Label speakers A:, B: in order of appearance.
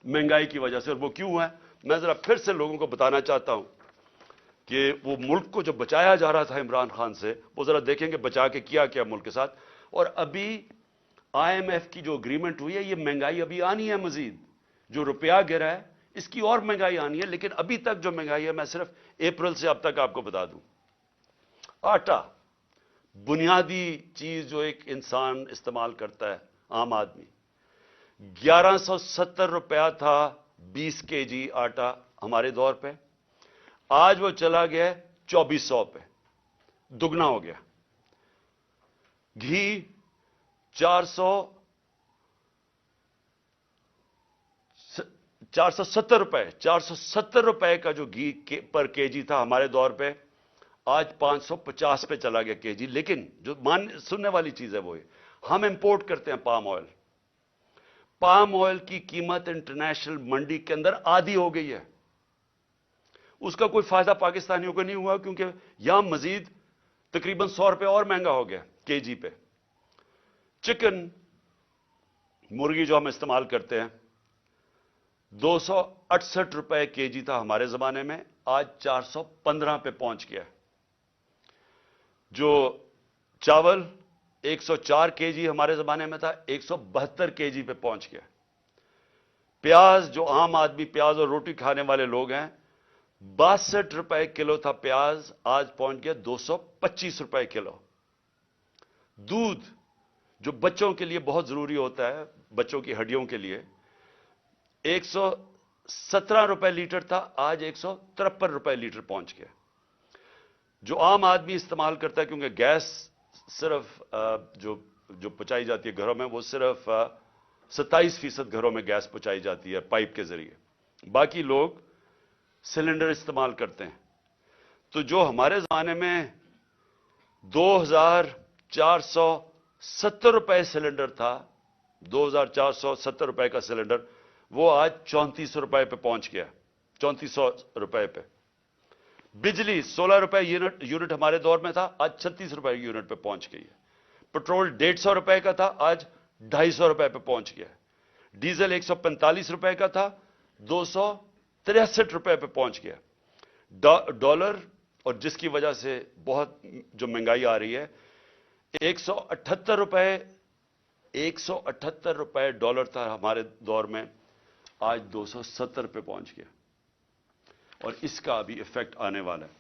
A: महंगाई की वजह से। और वो क्यों है, मैं जरा फिर से लोगों को बताना चाहता हूं कि वो मुल्क को जो बचाया जा रहा था इमरान खान से, वो जरा देखेंगे बचा के किया क्या मुल्क के साथ। और अभी IMF की जो अग्रीमेंट हुई है, ये महंगाई अभी आनी है मजीद, जो रुपया गिरा है इसकी और महंगाई आनी है। लेकिन अभी तक जो महंगाई है, मैं सिर्फ अप्रैल से अब तक आपको बता दूं, आटा बुनियादी चीज जो एक इंसान इस्तेमाल करता है, आम आदमी, 1170 रुपया था 20 kg आटा हमारे दौर पे, आज वो चला गया 2400 पे, दुगना हो गया। घी 470 रुपए का जो घी पर केजी था हमारे दौर पे, आज 550 पे चला गया केजी। लेकिन जो सुनने वाली चीज है वो है, हम इंपोर्ट करते हैं पाम ऑयल। पाम ऑयल की कीमत इंटरनेशनल मंडी के अंदर आधी हो गई है। उसका कोई फायदा पाकिस्तानियों को नहीं हुआ, क्योंकि यहां मजीद तकरीबन 100 रुपए और महंगा हो गया केजी पे। चिकन, मुर्गी जो हम इस्तेमाल करते हैं, 268 रुपए केजी था हमारे जमाने में, आज 415 पे पहुंच गया। जो चावल 104 केजी हमारे जमाने में था, 172 केजी पे पहुंच गया। प्याज, जो आम आदमी प्याज और रोटी खाने वाले लोग हैं, 62 रुपए किलो था प्याज, आज पहुंच गया 225 रुपए किलो। दूध, जो बच्चों के लिए बहुत जरूरी होता है, बच्चों की हड्डियों के लिए, 117 रुपए लीटर था, आज 153 रुपए लीटर पहुंच गया। जो आम आदमी इस्तेमाल करता है, क्योंकि गैस सिर्फ जो पहुंचाई जाती है घरों में, वो सिर्फ 27% घरों में गैस पहुंचाई जाती है पाइप के जरिए, बाकी लोग सिलेंडर इस्तेमाल करते हैं। तो जो हमारे जमाने में 2470 रुपए सिलेंडर था, 2470 रुपए का सिलेंडर, वो आज 3400 रुपए पे पहुंच गया, 3400 रुपए पे। बिजली 16 रुपए यूनिट हमारे दौर में था, आज 36 रुपए यूनिट पे पहुंच गई है। पेट्रोल 150 रुपए का था, आज 250 रुपए पे पहुंच गया। डीजल 145 रुपए का था, 263 रुपए पे पहुंच गया। डॉलर, और जिसकी वजह से बहुत जो महंगाई आ रही है, 178 रुपए डॉलर था हमारे दौर में, आज 270 पे पहुंच गया। और इसका अभी इफेक्ट आने वाला है।